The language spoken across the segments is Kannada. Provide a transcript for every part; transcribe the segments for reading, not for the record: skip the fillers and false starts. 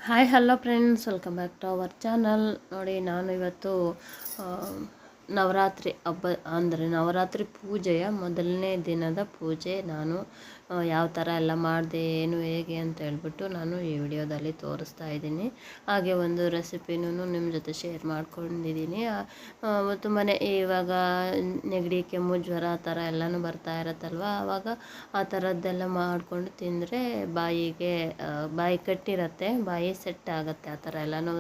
Hi hello friends, welcome back to our channel. ನೋಡಿ, ನಾನು ಇವತ್ತು ಆ, ನವರಾತ್ರಿ ಹಬ್ಬ ಅಂದರೆ ನವರಾತ್ರಿ ಪೂಜೆಯ ಮೊದಲನೇ ದಿನದ ಪೂಜೆ ನಾನು ಯಾವ ಥರ ಎಲ್ಲ ಮಾಡಿದೆ, ಏನು ಹೇಗೆ ಅಂತ ಹೇಳ್ಬಿಟ್ಟು ನಾನು ಈ ವಿಡಿಯೋದಲ್ಲಿ ತೋರಿಸ್ತಾ ಇದ್ದೀನಿ. ಹಾಗೆ ಒಂದು ರೆಸಿಪಿನೂ ನಿಮ್ಮ ಜೊತೆ ಶೇರ್ ಮಾಡ್ಕೊಂಡಿದ್ದೀನಿ. ತುಂಬಾ ಇವಾಗ ನೆಗಡಿ, ಕೆಮ್ಮು, ಜ್ವರ ಆ ಥರ ಎಲ್ಲನೂ ಬರ್ತಾ ಇರತ್ತಲ್ವ, ಆವಾಗ ಆ ಥರದ್ದೆಲ್ಲ ಮಾಡಿಕೊಂಡು ತಿಂದರೆ ಬಾಯಿ ಕಟ್ಟಿರುತ್ತೆ, ಬಾಯಿ ಸೆಟ್ ಆಗುತ್ತೆ. ಆ ಥರ ಎಲ್ಲನೂ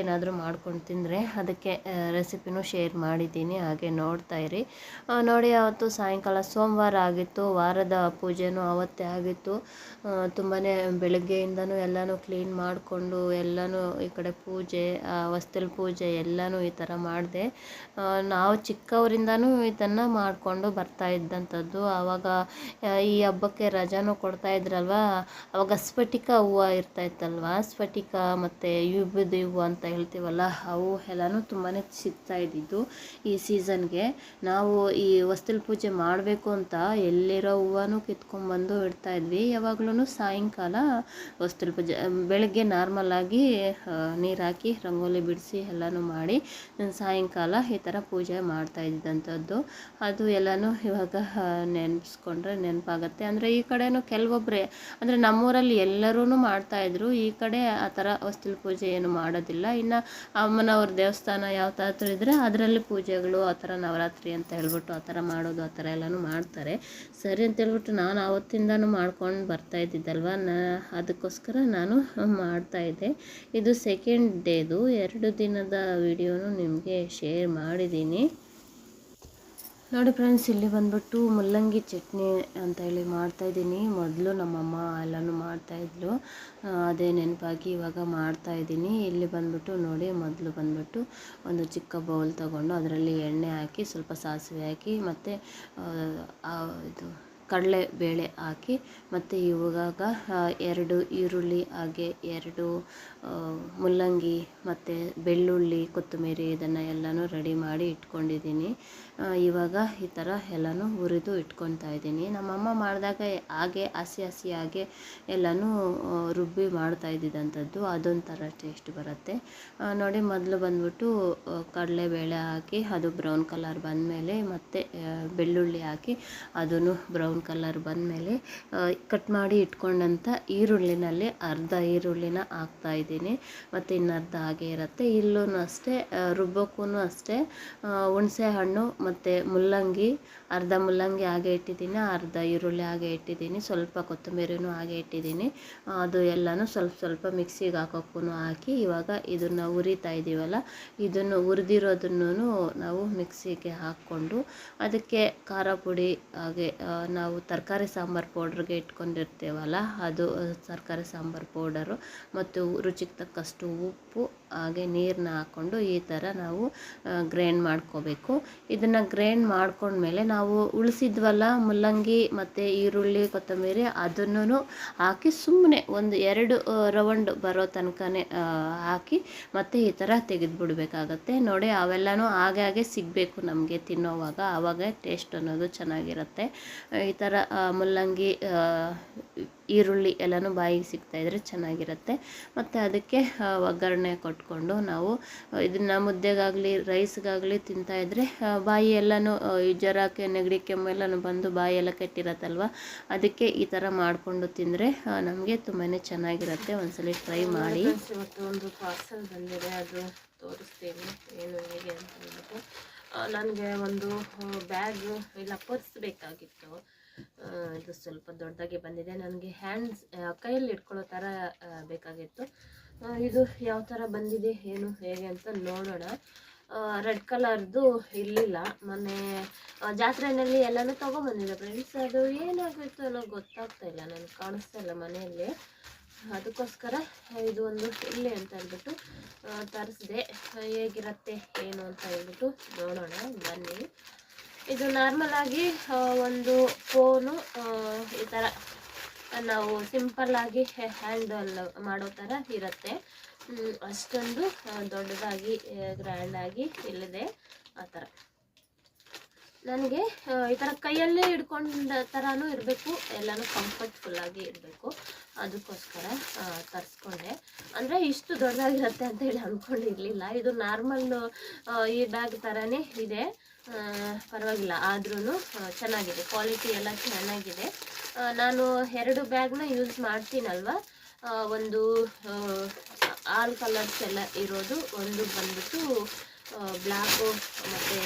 ಏನಾದರೂ ಮಾಡ್ಕೊಂಡು ತಿಂದರೆ ಅದಕ್ಕೆ ರೆಸಿಪಿನೂ ಶೇರ್ ಮಾಡಿದ್ದೀನಿ, ಹಾಗೆ ನೋಡ್ತಾ ಇರಿ. ನೋಡಿ, ಅವತ್ತು ಸಾಯಂಕಾಲ ಸೋಮವಾರ ಆಗಿತ್ತು, ವಾರದ ಪೂಜೆನೂ ಅವತ್ತೇ ಆಗಿತ್ತು. ತುಂಬಾ ಬೆಳಗ್ಗೆಯಿಂದನೂ ಎಲ್ಲನೂ ಕ್ಲೀನ್ ಮಾಡಿಕೊಂಡು ಎಲ್ಲನೂ ಈ ಕಡೆ ಪೂಜೆ, ಹೊಸ್ತಿಲು ಪೂಜೆ ಎಲ್ಲನೂ ಈ ಥರ ಮಾಡಿದೆ. ನಾವು ಚಿಕ್ಕವರಿಂದನೂ ಇದನ್ನು ಮಾಡಿಕೊಂಡು ಬರ್ತಾ ಇದ್ದಂಥದ್ದು. ಆವಾಗ ಈ ಹಬ್ಬಕ್ಕೆ ರಜಾನೂ ಕೊಡ್ತಾ ಇದ್ರಲ್ವ, ಆವಾಗ ಸ್ಫಟಿಕ ಹೂವು ಇರ್ತಾಯಿತ್ತಲ್ವ, ಸ್ಫಟಿಕ ಮತ್ತು ವಿಭೂದಿ ಹೂವು ಅಂತ ಹೇಳ್ತೀವಲ್ಲ, ಅವು ಎಲ್ಲನೂ ತುಂಬಾ ಸಿಗ್ತಾ ಇದ್ದಿದ್ದು ಈ ಸೀಸನ್ಗೆ. ನಾವು ಈ ಹೊಸ್ತಿಲು ಪೂಜೆ ಮಾಡಬೇಕು ಅಂತ ಎಲ್ಲಿರೋ ಹೂವನೂ ಕಿತ್ಕೊಂಡ್ಬಂದು ಇಡ್ತಾಯಿದ್ವಿ. ಯಾವಾಗ್ಲೂ ಸಾಯಂಕಾಲ ಹೊಸ್ತಿಲು ಪೂಜೆ ಬೆಳಗ್ಗೆ ನಾರ್ಮಲಾಗಿ ನೀರು ಹಾಕಿ ರಂಗೋಲಿ ಬಿಡಿಸಿ ಎಲ್ಲನೂ ಮಾಡಿ ಸಾಯಂಕಾಲ ಈ ಥರ ಪೂಜೆ ಮಾಡ್ತಾ ಇದ್ದಂಥದ್ದು. ಅದು ಎಲ್ಲನೂ ಇವಾಗ ನೆನೆಸ್ಕೊಂಡ್ರೆ ನೆನಪಾಗತ್ತೆ. ಅಂದರೆ ಈ ಕಡೆನೂ ಕೆಲವೊಬ್ಬರೇ, ಅಂದರೆ ನಮ್ಮೂರಲ್ಲಿ ಎಲ್ಲರೂ ಮಾಡ್ತಾಯಿದ್ರು, ಈ ಕಡೆ ಆ ಥರ ಹೊಸ್ತಿಲು ಪೂಜೆ ಏನು ಮಾಡೋದಿಲ್ಲ. ಇನ್ನು ಅಮ್ಮನವ್ರ ದೇವಸ್ಥಾನ ಯಾವ ಥರ ಇದ್ದರೆ ಅದರಲ್ಲಿ ಪೂಜೆಗಳು ಆ ಥರ ನವರಾತ್ರಿ ಅಂತ ಹೇಳ್ಬಿಟ್ಟು ಆ ಥರ ಮಾಡೋದು, ಆ ಥರ ಎಲ್ಲನೂ ಮಾಡ್ತಾರೆ. ಸರಿ ಅಂತ ಹೇಳ್ಬಿಟ್ಟು ನಾನು ಆವತ್ತಿಂದನೂ ಮಾಡ್ಕೊಂಡು ಬರ್ತಾ ಇದ್ದಿದ್ದಲ್ವ, ಅದಕ್ಕೋಸ್ಕರ ನಾನು ಮಾಡ್ತಾಯಿದ್ದೆ. ಇದು ಸೆಕೆಂಡ್ ಡೇದು 2 ದಿನದ ವಿಡಿಯೋನು ನಿಮಗೆ ಶೇರ್ ಮಾಡಿದ್ದೀನಿ. ನೋಡಿ ಫ್ರೆಂಡ್ಸ್, ಇಲ್ಲಿ ಬಂದ್ಬಿಟ್ಟು ಮುಲ್ಲಂಗಿ ಚಟ್ನಿ ಅಂತ ಹೇಳಿ ಮಾಡ್ತಾಯಿದ್ದೀನಿ. ಮೊದಲು ನಮ್ಮಮ್ಮ ಎಲ್ಲನೂ ಮಾಡ್ತಾಯಿದ್ಲು, ಅದೇ ನೆನಪಾಗಿ ಇವಾಗ ಮಾಡ್ತಾಯಿದ್ದೀನಿ. ಇಲ್ಲಿ ಬಂದ್ಬಿಟ್ಟು ನೋಡಿ, ಮೊದಲು ಬಂದ್ಬಿಟ್ಟು ಒಂದು ಚಿಕ್ಕ ಬೌಲ್ ತೊಗೊಂಡು ಅದರಲ್ಲಿ ಎಣ್ಣೆ ಹಾಕಿ ಸ್ವಲ್ಪ ಸಾಸಿವೆ ಹಾಕಿ ಮತ್ತು ಇದು ಕಡಲೆ ಬೇಳೆ ಹಾಕಿ ಮತ್ತು ಇವಾಗ 2 ಈರುಳ್ಳಿ ಹಾಗೆ 2 ಮುಲ್ಲಂಗಿ ಮತ್ತು ಬೆಳ್ಳುಳ್ಳಿ, ಕೊತ್ತಂಬರಿ ಇದನ್ನು ಎಲ್ಲನೂ ರೆಡಿ ಮಾಡಿ ಇಟ್ಕೊಂಡಿದ್ದೀನಿ. ಇವಾಗ ಈ ಥರ ಎಲ್ಲನೂ ಹುರಿದು ಇಟ್ಕೊತಾ ಇದ್ದೀನಿ. ನಮ್ಮಮ್ಮ ಮಾಡಿದಾಗ ಹಾಗೆ ಹಸಿಯಾಗೆ ಎಲ್ಲನೂ ರುಬ್ಬಿ ಮಾಡ್ತಾ ಇದ್ದಿದ್ದಂಥದ್ದು, ಅದೊಂಥರ ಟೇಸ್ಟ್ ಬರುತ್ತೆ. ನೋಡಿ, ಮೊದಲು ಬಂದ್ಬಿಟ್ಟು ಕಡಲೆಬೇಳೆ ಹಾಕಿ ಅದು ಬ್ರೌನ್ ಕಲರ್ ಬಂದಮೇಲೆ ಮತ್ತು ಬೆಳ್ಳುಳ್ಳಿ ಹಾಕಿ ಅದನ್ನು ಬ್ರೌನ್ ಕಲರ್ ಬಂದಮೇಲೆ ಕಟ್ ಮಾಡಿ ಇಟ್ಕೊಂಡಂಥ ಈರುಳ್ಳಿನಲ್ಲಿ ಅರ್ಧ ಈರುಳ್ಳಿನ ಹಾಕ್ತಾಯಿದ್ದೀನಿ. ಮತ್ತು ಇನ್ನರ್ಧ ಹಾಗೆ ಇರುತ್ತೆ. ಇಲ್ಲೂ ಅಷ್ಟೇ, ರುಬ್ಬಕ್ಕೂ ಅಷ್ಟೇ ಹುಣಸೆ ಹಣ್ಣು ಮತ್ತು ಮುಲ್ಲಂಗಿ, ಅರ್ಧ ಮುಲ್ಲಂಗಿ ಹಾಗೆ ಇಟ್ಟಿದ್ದೀನಿ, ಅರ್ಧ ಈರುಳ್ಳಿ ಹಾಗೆ ಇಟ್ಟಿದ್ದೀನಿ, ಸ್ವಲ್ಪ ಕೊತ್ತಂಬರಿನೂ ಹಾಗೆ ಇಟ್ಟಿದ್ದೀನಿ. ಅದು ಎಲ್ಲನೂ ಸ್ವಲ್ಪ ಮಿಕ್ಸಿಗೆ ಹಾಕೋಕ್ಕೂ ಹಾಕಿ ಇವಾಗ ಇದನ್ನು ಹುರಿತಾ ಇದ್ದೀವಲ್ಲ, ಇದನ್ನು ಹುರಿದಿರೋದನ್ನು ನಾವು ಮಿಕ್ಸಿಗೆ ಹಾಕ್ಕೊಂಡು ಅದಕ್ಕೆ ಖಾರ ಪುಡಿ ಹಾಗೆ ನಾವು ತರಕಾರಿ ಸಾಂಬಾರು ಪೌಡ್ರಿಗೆ ಇಟ್ಕೊಂಡಿರ್ತೇವಲ್ಲ, ಅದು ತರಕಾರಿ ಸಾಂಬಾರು ಪೌಡರು ಮತ್ತು ರುಚಿಗೆ ತಕ್ಕಷ್ಟು ಉಪ್ಪು ಹಾಗೆ ನೀರನ್ನ ಹಾಕ್ಕೊಂಡು ಈ ಥರ ನಾವು ಗ್ರೈಂಡ್ ಮಾಡ್ಕೋಬೇಕು. ಇದನ್ನು ಗ್ರೈಂಡ್ ಮಾಡ್ಕೊಂಡ್ಮೇಲೆ ನಾವು ಉಳಿಸಿದ್ವಲ್ಲ ಮುಲ್ಲಂಗಿ ಮತ್ತು ಈರುಳ್ಳಿ, ಕೊತ್ತಂಬರಿ, ಅದನ್ನು ಹಾಕಿ ಸುಮ್ಮನೆ ಒಂದು 2 ರೌಂಡ್ ಬರೋ ತನಕನೇ ಹಾಕಿ ಮತ್ತು ಈ ಥರ ತೆಗೆದುಬಿಡ್ಬೇಕಾಗತ್ತೆ. ನೋಡಿ, ಅವೆಲ್ಲನೂ ಹಾಗೆ ಸಿಗಬೇಕು ನಮಗೆ ತಿನ್ನೋವಾಗ, ಆವಾಗ ಟೇಸ್ಟ್ ಅನ್ನೋದು ಚೆನ್ನಾಗಿರುತ್ತೆ. ಈ ಥರ ಮುಲ್ಲಂಗಿ, ಈರುಳ್ಳಿ ಎಲ್ಲನೂ ಬಾಯಿಗೆ ಸಿಗ್ತಾಯಿದ್ರೆ ಚೆನ್ನಾಗಿರುತ್ತೆ. ಮತ್ತು ಅದಕ್ಕೆ ಒಗ್ಗರಣೆ ಕೊಟ್ಕೊಂಡು ನಾವು ಇದನ್ನು ಮುದ್ದೆಗಾಗಲಿ ರೈಸ್ಗಾಗಲಿ ತಿಂತಾಯಿದ್ರೆ ಬಾಯಿ ಎಲ್ಲನೂ ಜ್ವರಕ್ಕೆ, ನೆಗಡಿ, ಕೆಮ್ಮು ಎಲ್ಲನೂ ಬಂದು ಬಾಯೆಲ್ಲ ಕೆಟ್ಟಿರತ್ತಲ್ವ, ಅದಕ್ಕೆ ಈ ಥರ ಮಾಡಿಕೊಂಡು ತಿಂದರೆ ನಮಗೆ ತುಂಬಾ ಚೆನ್ನಾಗಿರುತ್ತೆ. ಒಂದ್ಸಲ ಟ್ರೈ ಮಾಡಿ. ಇವತ್ತು ಒಂದು ಪಾರ್ಸಲ್ ಬಂದಿದೆ, ಅದು ತೋರಿಸ್ತೀನಿ ಏನು ಹೇಗೆ ಅಂತ ಹೇಳ್ಬಿಟ್ಟು. ನನಗೆ ಒಂದು ಬ್ಯಾಗ್ ಇಲ್ಲ ಪರ್ಸ್ ಬೇಕಾಗಿತ್ತು. ಇದು ಸ್ವಲ್ಪ ದೊಡ್ಡದಾಗಿ ಬಂದಿದೆ. ನನಗೆ ಕೈಯಲ್ಲಿ ಇಟ್ಕೊಳ್ಳೋ ಥರ ಬೇಕಾಗಿತ್ತು. ಇದು ಯಾವ ಥರ ಬಂದಿದೆ ಏನು ಹೇಗೆ ಅಂತ ನೋಡೋಣ. ರೆಡ್ ಕಲರ್ದು ಇರಲಿಲ್ಲ, ಮೊನ್ನೆ ಜಾತ್ರೆಯಲ್ಲಿ ಎಲ್ಲನೂ ತೊಗೊಂಬಂದಿದ್ದೆ ಫ್ರೆಂಡ್ಸ್. ಅದು ಏನಾಗಿತ್ತು ಅನ್ನೋ ಗೊತ್ತಾಗ್ತಾ ಇಲ್ಲ, ನನಗೆ ಕಾಣಿಸ್ತಾ ಇಲ್ಲ ಮನೆಯಲ್ಲಿ. ಅದಕ್ಕೋಸ್ಕರ ಇದು ಒಂದು ಇಲ್ಲೇ ಅಂತ ಹೇಳ್ಬಿಟ್ಟು ತರಿಸಿದೆ. ಹೇಗಿರುತ್ತೆ ಏನು ಅಂತ ಹೇಳ್ಬಿಟ್ಟು ನೋಡೋಣ ಬನ್ನಿ. ಇದು ನಾರ್ಮಲ್ ಆಗಿ ಒಂದು ಫೋನು ಈ ಥರ ನಾವು ಸಿಂಪಲ್ಲಾಗಿ ಹ್ಯಾಂಡಲ್ ಮಾಡೋ ಥರ ಇರುತ್ತೆ. ಅಷ್ಟೊಂದು ದೊಡ್ಡದಾಗಿ ಗ್ರ್ಯಾಂಡಾಗಿ ಇಲ್ಲಿದೆ ಆ ಥರ. ನನಗೆ ಈ ಥರ ಕೈಯಲ್ಲೇ ಹಿಡ್ಕೊಂಡ ಥರನೂ ಇರಬೇಕು, ಎಲ್ಲನೂ ಕಂಫರ್ಟ್ಫುಲ್ಲಾಗಿ ಇರಬೇಕು. ಅದಕ್ಕೋಸ್ಕರ ತರಿಸ್ಕೊಂಡೆ. ಅಂದರೆ ಇಷ್ಟು ದೊಡ್ಡದಾಗಿರುತ್ತೆ ಅಂತ ಹೇಳಿ ಅಂದ್ಕೊಂಡಿರಲಿಲ್ಲ. ಇದು ನಾರ್ಮಲ್ಲು ಈ ಬ್ಯಾಗ್ ಥರನೇ ಇದೆ, ಪರವಾಗಿಲ್ಲ. ಆದ್ರೂ ಚೆನ್ನಾಗಿದೆ, ಕ್ವಾಲಿಟಿ ಎಲ್ಲ ಚೆನ್ನಾಗಿದೆ. ನಾನು 2 ಬ್ಯಾಗ್ನ ಯೂಸ್ ಮಾಡ್ತೀನಲ್ವ, ಒಂದು ಆಲ್ ಕಲರ್ಸ್ ಎಲ್ಲ ಇರೋದು, ಒಂದು ಬಂದ್ಬಿಟ್ಟು ಬ್ಲ್ಯಾಕು ಮತ್ತು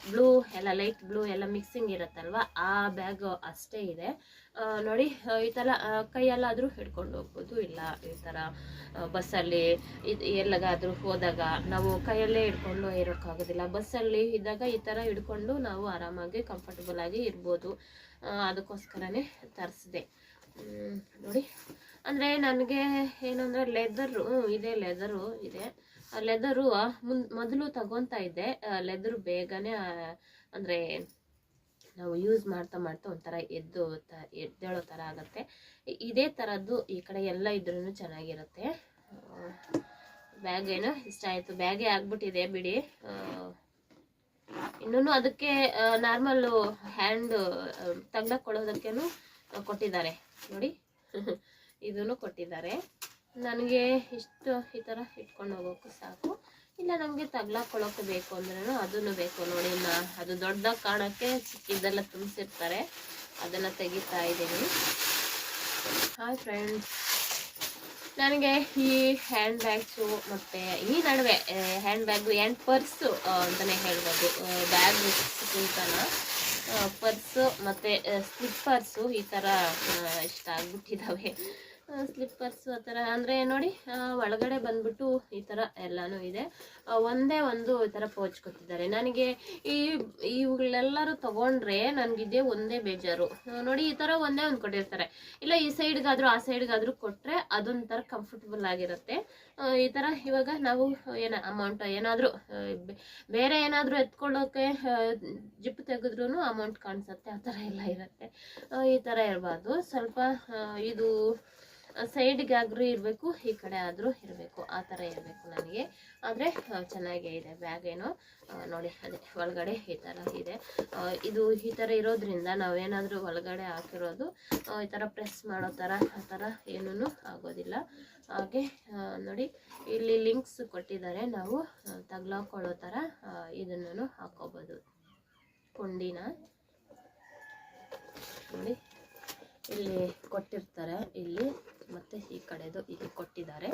ಬ್ಲೂ ಎಲ್ಲ, ಲೈಟ್ ಬ್ಲೂ ಎಲ್ಲ ಮಿಕ್ಸಿಂಗ್ ಇರುತ್ತಲ್ವ, ಆ ಬ್ಯಾಗ್ ಅಷ್ಟೇ ಇದೆ. ನೋಡಿ, ಈ ಥರ ಕೈಯಲ್ಲಾದರೂ ಹಿಡ್ಕೊಂಡು ಹೋಗ್ಬೋದು, ಇಲ್ಲ ಈ ಥರ ಬಸ್ಸಲ್ಲಿ ಎಲ್ಲಗಾದರೂ ಹೋದಾಗ ನಾವು ಕೈಯಲ್ಲೇ ಹಿಡ್ಕೊಂಡು ಇರೋಕ್ಕಾಗೋದಿಲ್ಲ. ಬಸ್ಸಲ್ಲಿ ಇದ್ದಾಗ ಈ ಥರ ಹಿಡ್ಕೊಂಡು ನಾವು ಆರಾಮಾಗಿ ಕಂಫರ್ಟಬಲ್ ಆಗಿ ಇರ್ಬೋದು. ಅದಕ್ಕೋಸ್ಕರನೇ ತರಿಸಿದೆ. ನೋಡಿ, ಅಂದರೆ ನನಗೆ ಏನಂದರೆ ಲೆದರು ಇದೆ, ಲೆದರು ಇದೆ. ಲೆದರು ಮೊದಲು ತಗೊತಾ ಇದ್ದೆ. ಲೆದರು ಬೇಗನೆ ಅಂದರೆ ನಾವು ಯೂಸ್ ಮಾಡ್ತಾ ಒಂಥರ ಎದ್ದೇಳೋ ಥರ ಆಗುತ್ತೆ. ಇದೇ ಥರದ್ದು ಈ ಕಡೆ ಎಲ್ಲ ಇದ್ರೂ ಚೆನ್ನಾಗಿರುತ್ತೆ. ಬ್ಯಾಗ್ ಏನೋ ಇಷ್ಟ ಆಯಿತು, ಬ್ಯಾಗೇ ಆಗ್ಬಿಟ್ಟಿದೆ ಬಿಡಿ. ಇನ್ನೂ ಅದಕ್ಕೆ ನಾರ್ಮಲ್ಲು ಹ್ಯಾಂಡ್ ತೆಗ್ದಾಕೊಳ್ಳೋದಕ್ಕೇನು ಕೊಟ್ಟಿದ್ದಾರೆ ನೋಡಿ. ಇದನ್ನು ಕೊಟ್ಟಿದ್ದಾರೆ. ನನಗೆ ಇಷ್ಟು ಈ ಥರ ಇಟ್ಕೊಂಡು ಹೋಗೋಕ್ಕೂ ಸಾಕು. ಇಲ್ಲ ನಮಗೆ ತಗ್ಲಾಕೊಳ್ಳೋಕೆ ಬೇಕು ಅಂದ್ರೂ ಅದನ್ನು ಬೇಕು ನೋಡಿ. ಅದು ದೊಡ್ಡದಾಗಿ ಕಾಣೋಕ್ಕೆ ಚಿಕ್ಕಿದ್ದೆಲ್ಲ ತುಂಬಿಸಿರ್ತಾರೆ, ಅದನ್ನು ತೆಗಿತಾ ಇದ್ದೀನಿ. ಹಾಯ್ ಫ್ರೆಂಡ್ಸ್, ನನಗೆ ಈ ಹ್ಯಾಂಡ್ ಬ್ಯಾಗ್ಸು ಮತ್ತು ಈ ನಡುವೆ ಹ್ಯಾಂಡ್ ಬ್ಯಾಗು ಆ್ಯಂಡ್ ಪರ್ಸು ಅಂತಲೇ ಹೇಳ್ಬೋದು. ಬ್ಯಾಗ್ಗಿಂತನ ಪರ್ಸು ಮತ್ತು ಸ್ಲಿಪ್ಪರ್ಸು ಈ ಥರ ಇಷ್ಟ ಆಗ್ಬಿಟ್ಟಿದ್ದಾವೆ. ಸ್ಲಿಪ್ಪರ್ಸು ಆ ಥರ ಅಂದರೆ ನೋಡಿ, ಒಳಗಡೆ ಬಂದ್ಬಿಟ್ಟು ಈ ಥರ ಎಲ್ಲನೂ ಇದೆ. ಒಂದೇ ಒಂದು ಈ ಥರ ಪೌಚ್ ಕೊಟ್ಟಿದ್ದಾರೆ. ನನಗೆ ಇವುಗಳೆಲ್ಲರೂ ತೊಗೊಂಡ್ರೆ ನನಗಿದೇ ಒಂದೇ ಬೇಜಾರು ನೋಡಿ. ಈ ಥರ ಒಂದೇ ಒಂದು ಕೊಟ್ಟಿರ್ತಾರೆ, ಇಲ್ಲ ಈ ಸೈಡ್ಗಾದರೂ ಆ ಸೈಡ್ಗಾದರೂ ಕೊಟ್ಟರೆ ಅದೊಂಥರ ಕಂಫರ್ಟಬಲ್ ಆಗಿರುತ್ತೆ. ಈ ಥರ ಇವಾಗ ನಾವು ಅಮೌಂಟ್ ಏನಾದರೂ ಬೇರೆ ಏನಾದರೂ ಎತ್ಕೊಳ್ಳೋಕೆ ಜಿಪ್ ತೆಗೆದ್ರೂ ಅಮೌಂಟ್ ಕಾಣಿಸುತ್ತೆ, ಆ ಥರ ಎಲ್ಲ ಇರುತ್ತೆ. ಈ ಥರ ಇರಬಾರ್ದು. ಸ್ವಲ್ಪ ಇದು ಸೈಡ್ಗಾದ್ರೂ ಇರಬೇಕು, ಈ ಕಡೆ ಆದರೂ ಇರಬೇಕು, ಆ ಥರ ಇರಬೇಕು ನನಗೆ. ಆದರೆ ಚೆನ್ನಾಗೇ ಇದೆ ಬ್ಯಾಗ್. ಏನೋ ನೋಡಿ, ಅದೇ ಒಳಗಡೆ ಈ ಥರ ಇದೆ. ಇದು ಈ ಥರ ಇರೋದ್ರಿಂದ ನಾವೇನಾದರೂ ಒಳಗಡೆ ಹಾಕಿರೋದು ಈ ಥರ ಪ್ರೆಸ್ ಮಾಡೋ ಥರ ಆ ಥರ ಏನೂ ಆಗೋದಿಲ್ಲ. ಹಾಗೆ ನೋಡಿ, ಇಲ್ಲಿ ಲಿಂಕ್ಸ್ ಕೊಟ್ಟಿದ್ದಾರೆ, ನಾವು ತಗ್ಲಾಕೊಳ್ಳೋ ಥರ ಇದನ್ನು ಹಾಕೋಬೋದು, ಕೊಂಡಿನ ನೋಡಿ ಇಲ್ಲಿ ಕೊಟ್ಟಿರ್ತಾರೆ, ಇಲ್ಲಿ ಮತ್ತು ಈ ಕಡೆದು ಇಲ್ಲಿ ಕೊಟ್ಟಿದ್ದಾರೆ.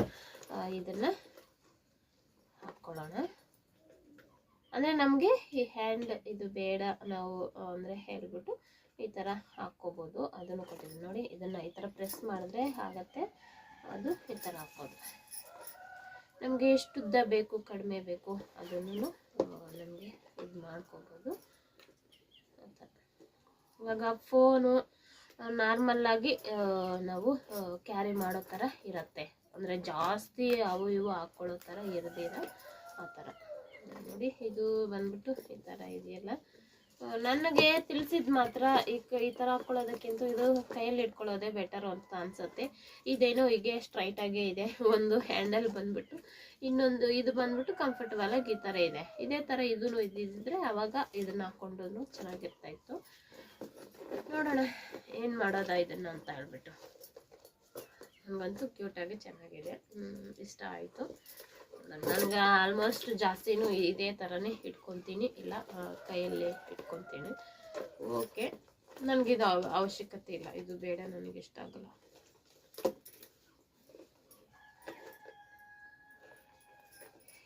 ಇದನ್ನು ಹಾಕ್ಕೊಳ್ಳೋಣ. ಅಂದರೆ ನಮಗೆ ಈ ಹ್ಯಾಂಡ್ ಇದು ಬೇಡ ನಾವು ಅಂದರೆ ಹೇಳ್ಬಿಟ್ಟು ಈ ಥರ ಹಾಕ್ಕೋಬೋದು. ಅದನ್ನು ಕೊಟ್ಟಿದ್ದೀನಿ ನೋಡಿ. ಇದನ್ನು ಈ ಥರ ಪ್ರೆಸ್ ಮಾಡಿದ್ರೆ ಆಗುತ್ತೆ, ಅದು ಈ ಥರ ಹಾಕೋದು. ನಮಗೆ ಎಷ್ಟು ಉದ್ದ ಬೇಕು, ಕಡಿಮೆ ಬೇಕು, ಅದನ್ನು ನಮಗೆ ಇದು ಮಾಡ್ಕೋಬೋದು. ಇವಾಗ ಫೋನು ನಾರ್ಮಲ್ಲಾಗಿ ನಾವು ಕ್ಯಾರಿ ಮಾಡೋ ಥರ ಇರುತ್ತೆ, ಅಂದರೆ ಜಾಸ್ತಿ ಅವು ಇವು ಹಾಕ್ಕೊಳ್ಳೋ ಥರ ಇರದಿರ ಆ ಥರ ನೋಡಿ. ಇದು ಬಂದ್ಬಿಟ್ಟು ಈ ಥರ ಇದೆಯಲ್ಲ, ನನಗೆ ತಿಳಿಸಿದ ಮಾತ್ರ ಈ ಥರ ಹಾಕ್ಕೊಳ್ಳೋದಕ್ಕಿಂತ ಇದು ಕೈಯಲ್ಲಿ ಇಟ್ಕೊಳ್ಳೋದೇ ಬೆಟರು ಅಂತ ಅನಿಸುತ್ತೆ. ಇದೇನೋ ಹೀಗೆ ಸ್ಟ್ರೈಟಾಗೇ ಇದೆ, ಒಂದು ಹ್ಯಾಂಡಲ್ ಬಂದ್ಬಿಟ್ಟು, ಇನ್ನೊಂದು ಇದು ಬಂದ್ಬಿಟ್ಟು ಕಂಫರ್ಟಬಲ್ ಆಗಿ ಈ ಥರ ಇದೆ. ಇದೇ ಥರ ಇದನ್ನು ಇದ್ದಿದ್ರೆ ಆವಾಗ ಇದನ್ನು ಹಾಕ್ಕೊಂಡು ಚೆನ್ನಾಗಿರ್ತಾಯಿತ್ತು. ನೋಡೋಣ ಏನು ಮಾಡೋದಾ ಇದನ್ನು ಅಂತ ಹೇಳ್ಬಿಟ್ಟು. ನನಗಂತೂ ಕ್ಯೂಟಾಗಿ ಚೆನ್ನಾಗಿದೆ, ಇಷ್ಟ ಆಯಿತು. ನನಗೆ ಆಲ್ಮೋಸ್ಟ್ ಜಾಸ್ತಿನೂ ಇದೇ ಥರನೇ ಇಟ್ಕೊತೀನಿ, ಇಲ್ಲ ಕೈಯಲ್ಲಿ ಇಟ್ಕೊತೀನಿ. ಓಕೆ, ನನಗಿದು ಅವಶ್ಯಕತೆ ಇಲ್ಲ, ಇದು ಬೇಡ, ನನಗೆ ಇಷ್ಟ ಆಗಲ್ಲ.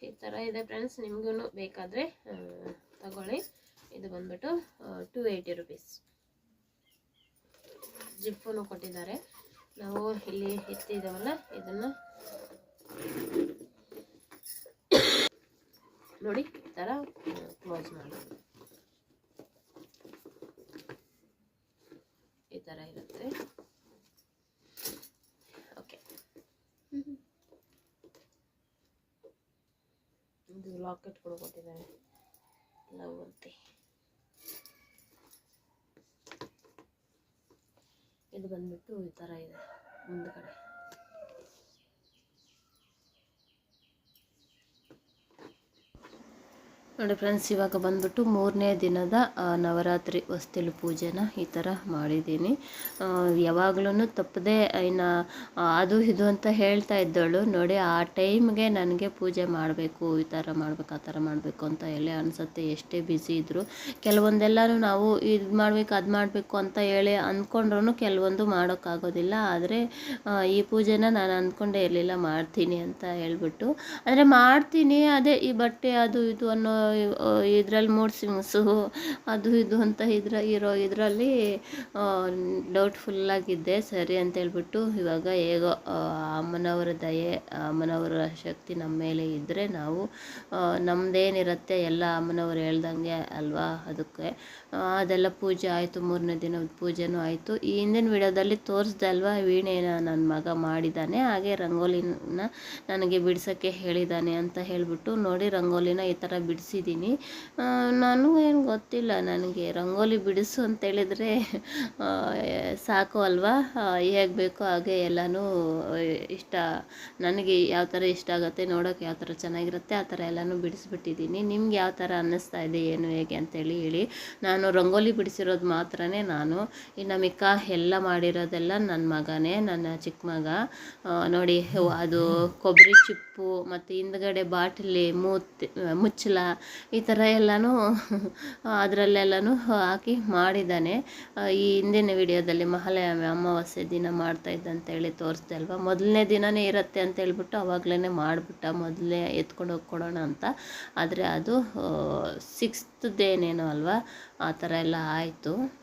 ಈ ಥರ ಇದೆ ಫ್ರೆಂಡ್ಸ್, ನಿಮಗೂ ಬೇಕಾದರೆ ತಗೊಳ್ಳಿ. ಇದು ಬಂದ್ಬಿಟ್ಟು 280 rupees. ಜಿಪ್ಪನ್ನು ಕೊಟ್ಟಿದ್ದಾರೆ. ನಾವು ಇಲ್ಲಿ ಎತ್ತಿದ್ದೇವಲ್ಲ, ಇದನ್ನು ನೋಡಿ ಈ ಥರ ಕ್ಲೋಸ್ ಮಾಡೋದು, ಈ ಥರ ಇರುತ್ತೆ. ಓಕೆ, ಇದು ಲಾಕೆಟ್ ಕೂಡ ಕೊಟ್ಟಿದ್ದಾರೆ, ಲವ್ ಅಂತೆ. ಇದು ಬಂದ್ಬಿಟ್ಟು ಈ ಥರ ಇದೆ ಮುಂದ್ಗಡೆ. ನೋಡಿ ಫ್ರೆಂಡ್ಸ್, ಇವಾಗ ಬಂದ್ಬಿಟ್ಟು 3ನೇ ದಿನದ ನವರಾತ್ರಿ ಹೊಸ್ತಿಲು ಪೂಜೆನ ಈ ಥರ ಮಾಡಿದ್ದೀನಿ. ಯಾವಾಗ್ಲೂ ತಪ್ಪದೆ ಇನ್ನು ಅದು ಇದು ಅಂತ ಹೇಳ್ತಾ ಇದ್ದಳು. ನೋಡಿ, ಆ ಟೈಮ್ಗೆ ನನಗೆ ಪೂಜೆ ಮಾಡಬೇಕು, ಈ ಥರ ಮಾಡಬೇಕು, ಆ ಥರ ಮಾಡಬೇಕು ಅಂತ ಎಲ್ಲ ಅನಿಸುತ್ತೆ. ಎಷ್ಟೇ ಬ್ಯುಸಿ ಇದ್ದರೂ ಕೆಲವೊಂದೆಲ್ಲನೂ ನಾವು ಇದು ಮಾಡಬೇಕು, ಅದು ಮಾಡಬೇಕು ಅಂತ ಹೇಳಿ ಅಂದ್ಕೊಂಡ್ರೂ ಕೆಲವೊಂದು ಮಾಡೋಕ್ಕಾಗೋದಿಲ್ಲ. ಆದರೆ ಈ ಪೂಜೆನ ನಾನು ಅಂದ್ಕೊಂಡೇ ಇರಲಿಲ್ಲ ಮಾಡ್ತೀನಿ ಅಂತ ಹೇಳ್ಬಿಟ್ಟು. ಅಂದರೆ ಮಾಡ್ತೀನಿ, ಅದೇ ಈ ಬಟ್ಟೆ ಅದು ಇದು ಅನ್ನೋ ಇದರಲ್ಲಿ ಮೂಡ್ ಸ್ವಿಂಗ್ಸು ಅದು ಇದು ಅಂತ ಇದರಲ್ಲಿ ಡೌಟ್ಫುಲ್ಲಾಗಿದ್ದೆ. ಸರಿ ಅಂತ ಹೇಳ್ಬಿಟ್ಟು ಇವಾಗ ಹೇಗೋ ಅಮ್ಮನವರ ದಯೆ, ಅಮ್ಮನವರ ಶಕ್ತಿ ನಮ್ಮ ಮೇಲೆ ಇದ್ದರೆ ನಾವು ನಮ್ಮದೇನಿರುತ್ತೆ ಎಲ್ಲ ಅಮ್ಮನವ್ರು ಹೇಳ್ದಂಗೆ ಅಲ್ವಾ. ಅದಕ್ಕೆ ಅದೆಲ್ಲ ಪೂಜೆ ಆಯಿತು. 3ನೇ ದಿನದ ಪೂಜೆನೂ ಆಯಿತು. ಈ ಹಿಂದಿನ ವಿಡಿಯೋದಲ್ಲಿ ತೋರಿಸ್ದೆ ಅಲ್ವಾ, ವೀಣೆನ ನನ್ನ ಮಗ ಮಾಡಿದ್ದಾನೆ, ಹಾಗೆ ರಂಗೋಲಿನ ನನಗೆ ಬಿಡ್ಸೋಕ್ಕೆ ಹೇಳಿದ್ದಾನೆ ಅಂತ ಹೇಳಿಬಿಟ್ಟು ನೋಡಿ ರಂಗೋಲಿನ ಈ ಥರ ಬಿಡಿಸಿದ್ದೀನಿ. ನಾನು ಏನು ಗೊತ್ತಿಲ್ಲ, ನನಗೆ ರಂಗೋಲಿ ಬಿಡಿಸು ಅಂತೇಳಿದರೆ ಸಾಕು ಅಲ್ವಾ. ಹೇಗೆ ಬೇಕೋ ಹಾಗೆ ಎಲ್ಲನೂ ಇಷ್ಟ, ನನಗೆ ಯಾವ ಥರ ಇಷ್ಟ ಆಗುತ್ತೆ, ನೋಡೋಕೆ ಯಾವ ಥರ ಚೆನ್ನಾಗಿರುತ್ತೆ ಆ ಥರ ಎಲ್ಲನೂ ಬಿಡಿಸ್ಬಿಟ್ಟಿದ್ದೀನಿ. ನಿಮ್ಗೆ ಯಾವ ಥರ ಅನ್ನಿಸ್ತಾ ಇದೆ, ಏನು ಹೇಗೆ ಅಂತೇಳಿ ಹೇಳಿ. ನಾನು ರಂಗೋಲಿ ಬಿಡಿಸಿರೋದು ಮಾತ್ರನೇ ನಾನು, ಇನ್ನು ಮಿಕ್ಕ ಎಲ್ಲ ಮಾಡಿರೋದೆಲ್ಲ ನನ್ನ ಮಗನೇ, ನನ್ನ ಚಿಕ್ಕ ಮಗ. ನೋಡಿ, ಅದು ಕೊಬ್ಬರಿ ಚಿಪ್ಪು ಮತ್ತು ಹಿಂದ್ಗಡೆ ಬಾಟಲಿ ಮುಚ್ಚಲ ಈ ಥರ ಎಲ್ಲನೂ ಅದರಲ್ಲೆಲ್ಲನೂ ಹಾಕಿ ಮಾಡಿದ್ದಾನೆ. ಈ ಹಿಂದಿನ ವಿಡಿಯೋದಲ್ಲಿ ಮಹಾಲಯ ಅಮಾವಾಸ್ಯೆ ದಿನ ಮಾಡ್ತಾಯಿದ್ದಂತೇಳಿ ತೋರಿಸ್ದೆ ಅಲ್ವಾ. ಮೊದಲನೇ ದಿನವೇ ಇರುತ್ತೆ ಅಂತ ಹೇಳ್ಬಿಟ್ಟು ಅವಾಗಲೇ ಮಾಡಿಬಿಟ್ಟ, ಮೊದಲೇ ಎತ್ಕೊಂಡು ಹೋಗಿ ಕೊಡೋಣ ಅಂತ. ಆದರೆ ಅದು 6th ಡೇನೇನೋ ಅಲ್ವಾ, ಆ ಥರ ಎಲ್ಲ ಆಯಿತು.